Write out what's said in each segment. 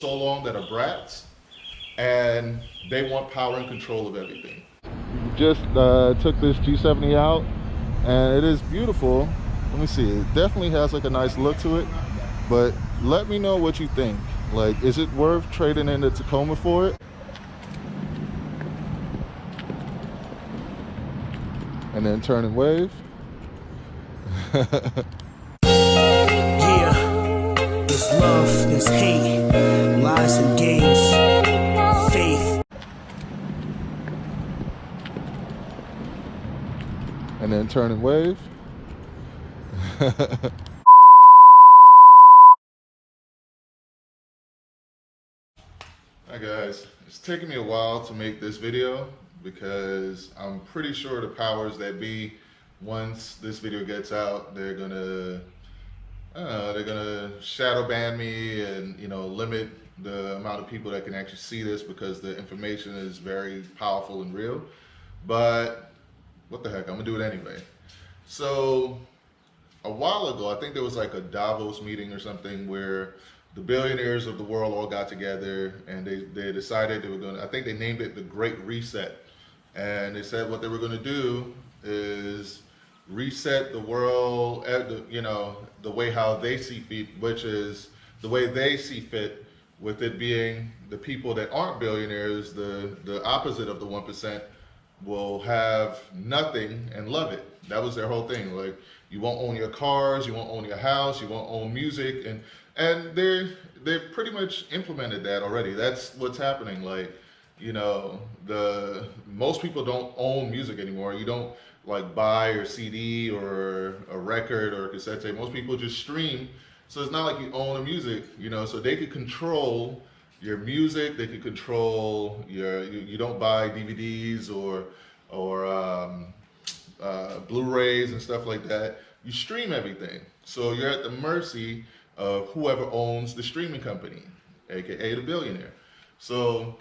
so long that are brats, and they want power and control of everything. Just took this G70 out, and it is beautiful. Let me see. It definitely has like a nice look to it, but let me know what you think. Like, is it worth trading in the Tacoma for it? And then turn and wave. Yeah, there's love, there's hate, lies and games, faith. And then turn and wave. Hi guys, it's taken me a while to make this video because I'm pretty sure the powers that be, once this video gets out, they're gonna shadow ban me and limit the amount of people that can actually see this because the information is very powerful and real. But what the heck, I'm gonna do it anyway. So a while ago, I think there was like a Davos meeting or something where the billionaires of the world all got together and they decided they were going to, I think they named it the Great Reset. And they said what they were going to do is reset the world, the way how they see fit, which is the way they see fit, with it being the people that aren't billionaires, the opposite of the 1%, will have nothing and love it. That was their whole thing. Like, you won't own your cars, you won't own your house, you won't own music, and they've pretty much implemented that already. That's what's happening. Like, the most people don't own music anymore. You don't like buy a CD or a record or a cassette tape. Most people just stream. So it's not like you own a music, so they could control your music. They could control you don't buy DVDs or Blu-rays and stuff like that. You stream everything. So you're at the mercy of whoever owns the streaming company, aka the billionaire. So,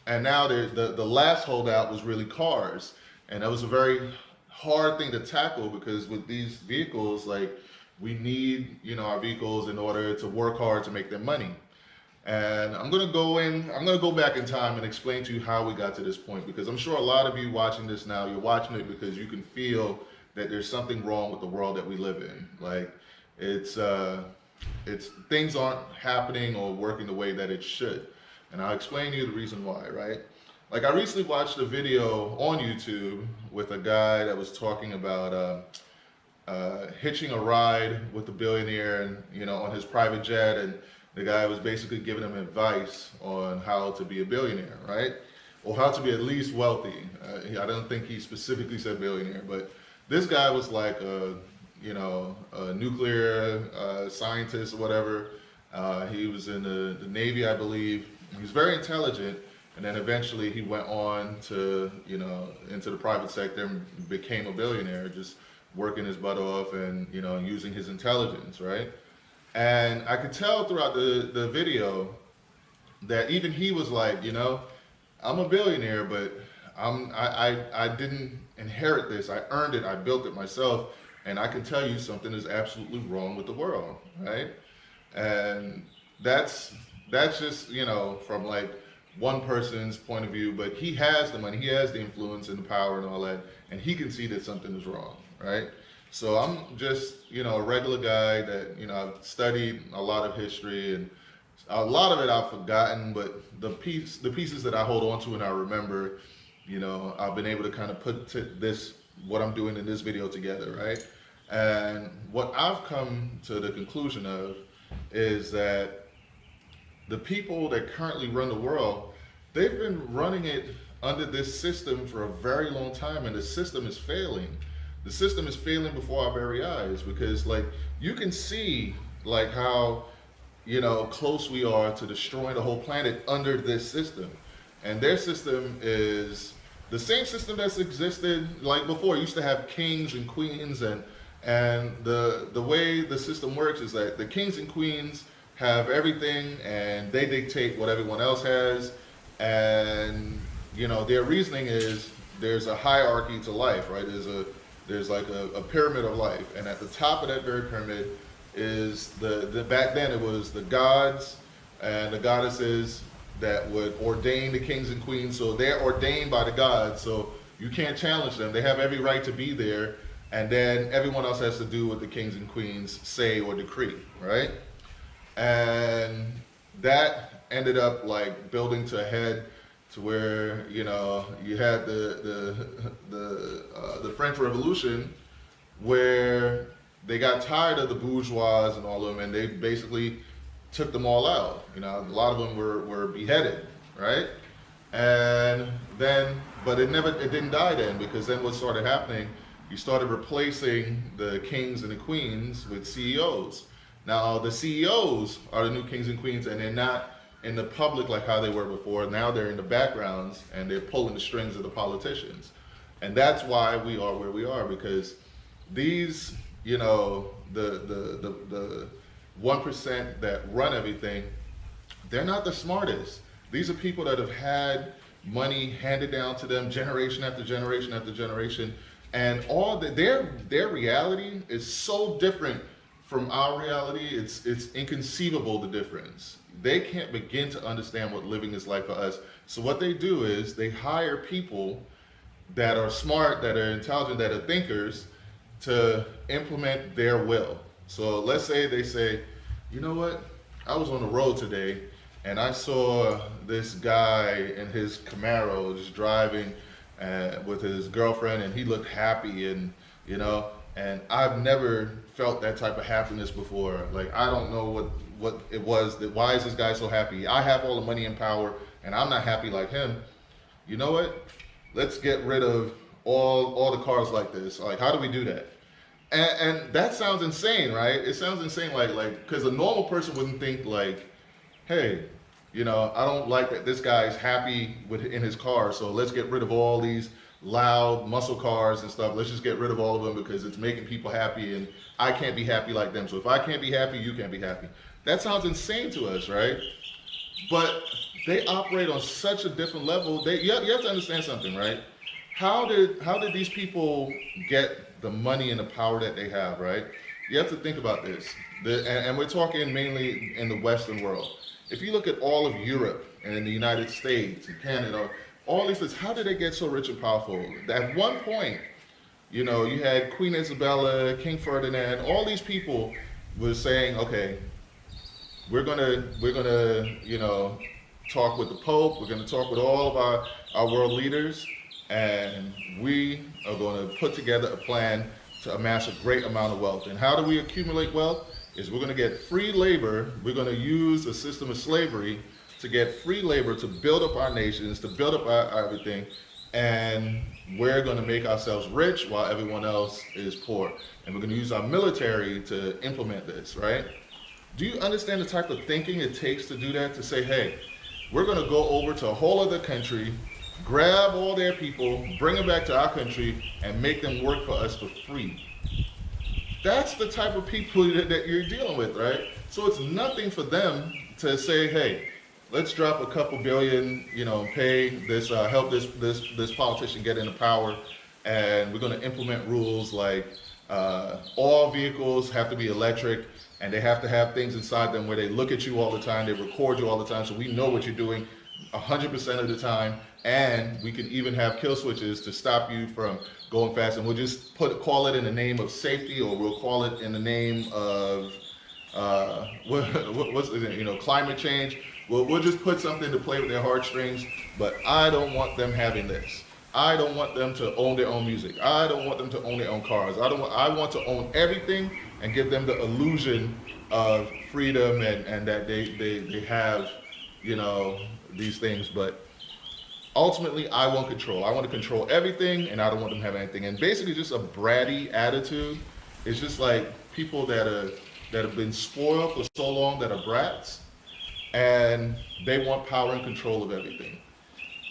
and now the last holdout was really cars. And that was a very hard thing to tackle because with these vehicles, like, we need, our vehicles in order to work hard to make them money. And I'm gonna go back in time and explain to you how we got to this point, because I'm sure a lot of you watching this now, you're watching it because you can feel that there's something wrong with the world that we live in. Like, it's things aren't happening or working the way that it should. And I'll explain to you the reason why, right? Like, I recently watched a video on YouTube with a guy that was talking about hitching a ride with a billionaire and on his private jet, and the guy was basically giving him advice on how to be a billionaire, right? Or how to be at least wealthy. I don't think he specifically said billionaire, but this guy was like a nuclear scientist or whatever. He was in the Navy, I believe. He was very intelligent, and then eventually he went on to, into the private sector and became a billionaire, just working his butt off and, using his intelligence, right? And I could tell throughout the video that even he was like, I'm a billionaire, but I didn't inherit this. I earned it. I built it myself. And I can tell you something is absolutely wrong with the world, right? And that's just, from like one person's point of view, but he has the money, he has the influence and the power and all that, and he can see that something is wrong, right? So I'm just, a regular guy that, I've studied a lot of history, and a lot of it I've forgotten, but the pieces that I hold on to and I remember, I've been able to kind of put what I'm doing in this video together, right? And what I've come to the conclusion of is that the people that currently run the world, they've been running it under this system for a very long time, and the system is failing. The system is failing before our very eyes, because like, you can see like how close we are to destroying the whole planet under this system. And their system is the same system that's existed like before. It used to have kings and queens, and the way the system works is that the kings and queens have everything and they dictate what everyone else has. And their reasoning is there's a hierarchy to life, right? There's like a pyramid of life, and at the top of that very pyramid is the back then it was the gods, and the goddesses that would ordain the kings and queens. So they're ordained by the gods, so you can't challenge them. They have every right to be there, and then everyone else has to do what the kings and queens say or decree, right? And that ended up like building to a head to where, you know, you had the French Revolution, where they got tired of the bourgeois and all of them, and they basically took them all out. You know, a lot of them were beheaded, right? And then, but it didn't die then, because then what started happening, you started replacing the kings and the queens with CEOs. Now the CEOs are the new kings and queens, and they're not in the public like how they were before. Now they're in the backgrounds and they're pulling the strings of the politicians. And that's why we are where we are, because these, you know, the 1% that run everything, they're not the smartest. These are people that have had money handed down to them generation after generation after generation, and all their reality is so different from our reality. It's inconceivable, the difference. They can't begin to understand what living is like for us. So what they do is they hire people that are smart, that are intelligent, that are thinkers, to implement their will. So let's say they say, you know what, I was on the road today and I saw this guy in his Camaro just driving with his girlfriend, and he looked happy, and you know, and I've never felt that type of happiness before. Like, I don't know what it was, that why is this guy so happy? I have all the money and power and I'm not happy like him. You know what? Let's get rid of all the cars like this. Like, how do we do that? And that sounds insane, right? It sounds insane, like because a normal person wouldn't think like, hey, you know, I don't like that this guy's happy in his car, so let's get rid of all these loud muscle cars and stuff. Let's just get rid of all of them because it's making people happy, and I can't be happy like them. So if I can't be happy, you can't be happy. That sounds insane to us, right? But they operate on such a different level. You have to understand something, right? How did these people get the money and the power that they have, right? You have to think about this. And we're talking mainly in the Western world. If you look at all of Europe and the United States and Canada, all these things, how did they get so rich and powerful? At one point, you know, you had Queen Isabella, King Ferdinand, all these people were saying, okay, we're gonna, you know, talk with the Pope, we're gonna talk with all of our world leaders, and we are gonna put together a plan to amass a great amount of wealth. And how do we accumulate wealth? Is we're gonna get free labor, we're gonna use a system of slavery to get free labor to build up our nations, to build up our everything, and we're gonna make ourselves rich while everyone else is poor. And we're gonna use our military to implement this, right? Do you understand the type of thinking it takes to do that? To say, hey, we're gonna go over to a whole other country, grab all their people, bring them back to our country, and make them work for us for free. That's the type of people that you're dealing with, right? So it's nothing for them to say, hey, let's drop a couple billion, you know, pay this, help this politician get into power, and we're gonna implement rules like all vehicles have to be electric, and they have to have things inside them where they look at you all the time, they record you all the time, so we know what you're doing 100% of the time, and we can even have kill switches to stop you from going fast, and we'll just call it in the name of safety, or we'll call it in the name of what's it, you know, climate change. We'll just put something to play with their heartstrings, but I don't want them having this. I don't want them to own their own music. I don't want them to own their own cars. I want to own everything and give them the illusion of freedom and that they have, you know, these things. But ultimately, I want control. I want to control everything, and I don't want them to have anything. And basically, just a bratty attitude. It's just like people that have been spoiled for so long, that are brats, and they want power and control of everything.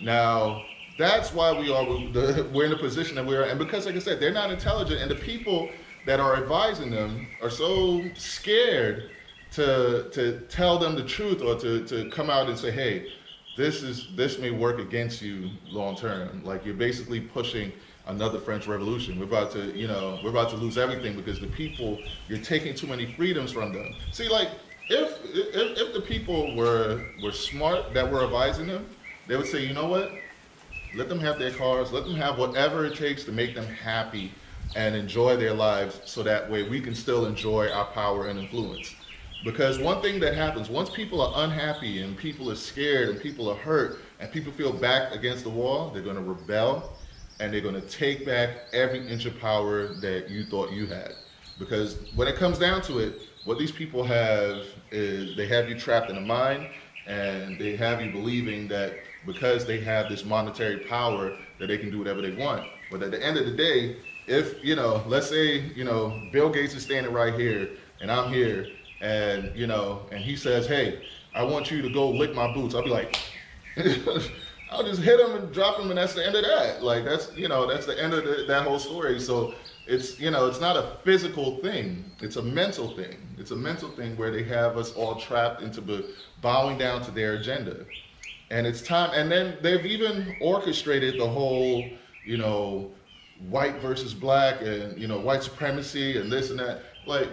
Now, that's why we're in the position that we are, and because, like I said, they're not intelligent, and the people that are advising them are so scared to tell them the truth, or to come out and say, hey, this may work against you long term. Like, you're basically pushing another French Revolution. We're about to lose everything because the people, you're taking too many freedoms from them. See, like, if the people were smart that were advising them, they would say, you know what? Let them have their cars. Let them have whatever it takes to make them happy and enjoy their lives, so that way we can still enjoy our power and influence. Because one thing that happens, once people are unhappy and people are scared and people are hurt and people feel backed against the wall, they're going to rebel and they're going to take back every inch of power that you thought you had. Because when it comes down to it, what these people have is they have you trapped in a mind, and they have you believing that because they have this monetary power that they can do whatever they want. But at the end of the day, if, let's say, Bill Gates is standing right here and I'm here, and, and he says, hey, I want you to go lick my boots. I'll be like, I'll just hit him and drop him, and that's the end of that. Like, that's the end of that whole story. So it's, it's not a physical thing. It's a mental thing. It's a mental thing where they have us all trapped into bowing down to their agenda. And it's time, and then they've even orchestrated the whole, white versus black and, white supremacy and this and that. Like,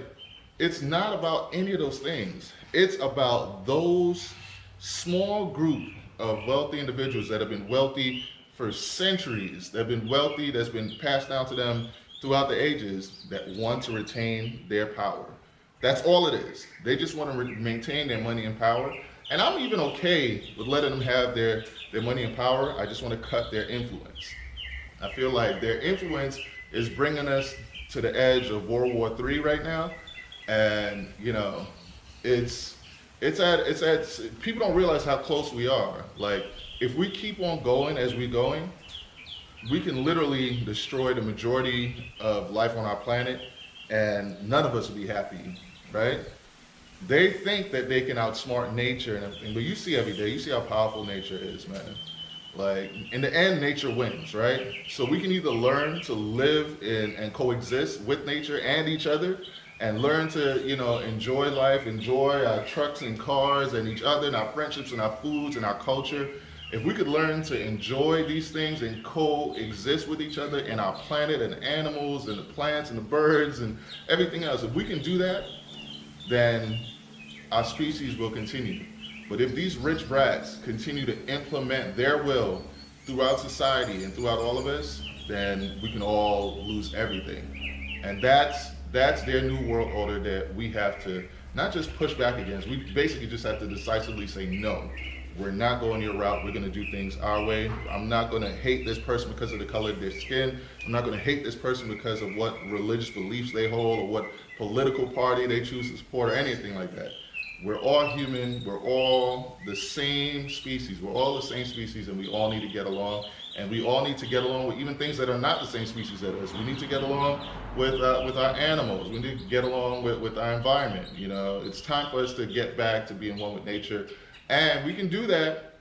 it's not about any of those things. It's about those small group of wealthy individuals that have been wealthy for centuries, that have been wealthy, that's been passed down to them throughout the ages, that want to retain their power. That's all it is. They just want to maintain their money and power. And I'm even okay with letting them have their money and power. I just want to cut their influence. I feel like their influence is bringing us to the edge of World War III right now. And, it's at, people don't realize how close we are. Like, if we keep on going as we're going, we can literally destroy the majority of life on our planet, and none of us will be happy, right? They think that they can outsmart nature and everything, but you see every day, you see how powerful nature is, man. Like, in the end, nature wins, right? So we can either learn to live in and coexist with nature and each other, and learn to, enjoy life, enjoy our trucks and cars and each other and our friendships and our foods and our culture. If we could learn to enjoy these things and coexist with each other and our planet and the animals and the plants and the birds and everything else, if we can do that, then our species will continue. But if these rich brats continue to implement their will throughout society and throughout all of us, then we can all lose everything. And that's their new world order that we have to not just push back against. We basically just have to decisively say, no, we're not going your route. We're going to do things our way. I'm not going to hate this person because of the color of their skin. I'm not going to hate this person because of what religious beliefs they hold or what political party they choose to support or anything like that. We're all human. We're all the same species. We're all the same species, and we all need to get along. And we all need to get along with even things that are not the same species as us. We need to get along with our animals. We need to get along with our environment. It's time for us to get back to being one with nature. And we can do that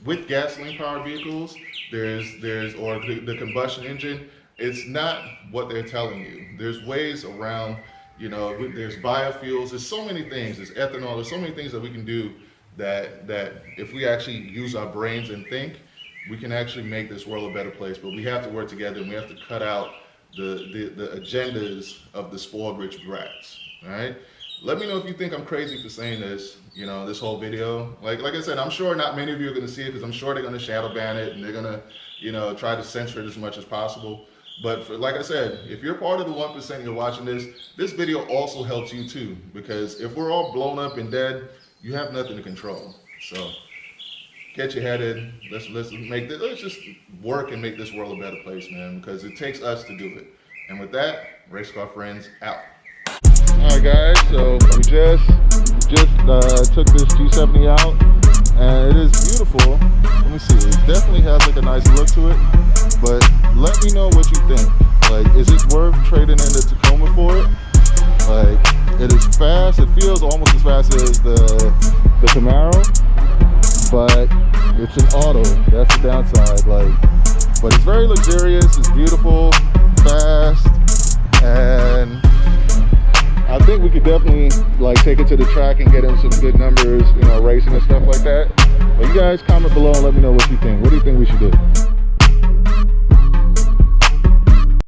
with gasoline-powered vehicles. There's the combustion engine. It's not what they're telling you. There's ways around, there's biofuels. There's so many things. There's ethanol. There's so many things that we can do that if we actually use our brains and think, we can actually make this world a better place. But we have to work together, and we have to cut out the agendas of the spoiled rich brats. All right? Let me know if you think I'm crazy for saying this, this whole video. Like I said, I'm sure not many of you are going to see it, because I'm sure they're going to shadow ban it, and they're going to, try to censor it as much as possible. But like I said, if you're part of the 1% and you're watching this video also helps you too. Because if we're all blown up and dead, you have nothing to control. So get your head in. Let's just work and make this world a better place, man. Because it takes us to do it. And with that, Race Car Friends out. Alright guys, so we just took this 270 out, and it is beautiful. Let me see, it definitely has like a nice look to it, but let me know what you think. Like, is it worth trading in the Tacoma for it? Like, it is fast, it feels almost as fast as the Camaro, but it's an auto, that's the downside. Like, but it's very luxurious, it's beautiful, fast, and I think we could definitely take it to the track and get in some good numbers, racing and stuff like that. But you guys comment below and let me know what you think. What do you think we should do?